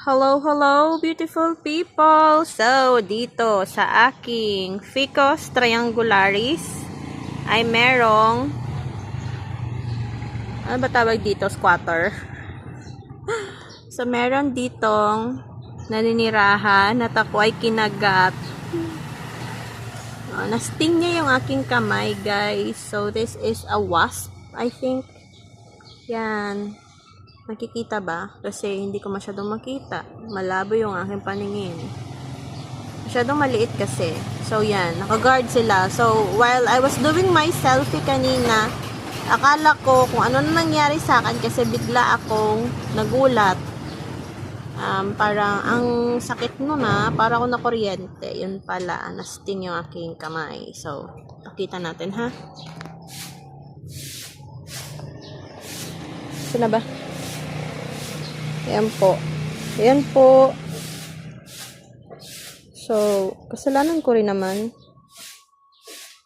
Hello, hello, beautiful people! So, dito sa aking Ficus triangularis ay merong, ano ba tawag dito? Squatter. So, meron ditong naninirahan at ako ay kinagat. Nasting niya yung aking kamay, guys. So, this is a wasp, I think. Yan. Nakikita ba? Kasi hindi ko masyadong makita. Malabo yung aking paningin. Masyadong maliit kasi. So, yan. Naka-guard sila. So, while I was doing my selfie kanina, akala ko kung ano na nangyari sa akin kasi bigla akong nagulat. Parang ang sakit nun para ako na kuryente. Yun pala, nasting yung aking kamay. So, pakita natin ha. Ito na ba? Ayan po. Ayan po. So, kasalanan ko rin naman.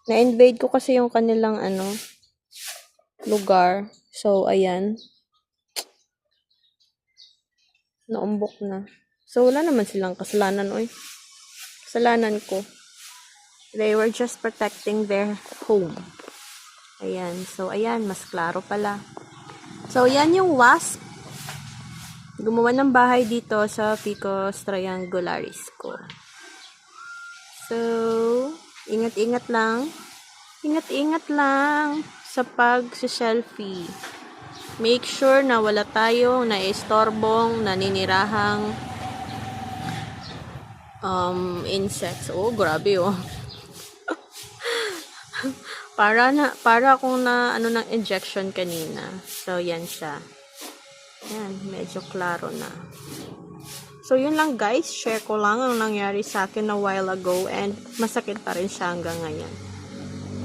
Na-invade ko kasi yung kanilang lugar. So, ayan. Naumbok na. So, wala naman silang kasalanan, oy. Kasalanan ko. They were just protecting their home. Ayan. So, ayan. Mas klaro pala. So, ayan yung wasp. Gumawa ng bahay dito sa Ficus triangularis ko. So, ingat-ingat lang. Ingat-ingat lang sa pag-selfie. Make sure na wala tayong naistorbong, naninirahang insects. Oh, grabe oh. para akong ng injection kanina. So, yan siya. Yan, medyo klaro na. So, yun lang guys. Share ko lang ang nangyari sa akin a while ago and masakit pa rin siya hanggang ngayon.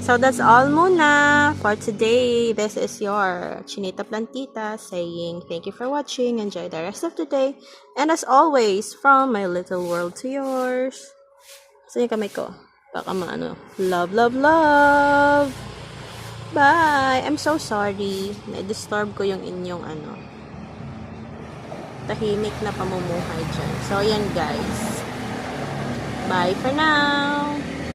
So, that's all muna for today. This is your Chinita Plantita saying thank you for watching. Enjoy the rest of the day. And as always, from my little world to yours. So, yung kamay ko. Baka love, love, love. Bye! I'm so sorry. Na-disturb ko yung inyong tahimik na pamumuhay dyan. So, yan guys. Bye for now!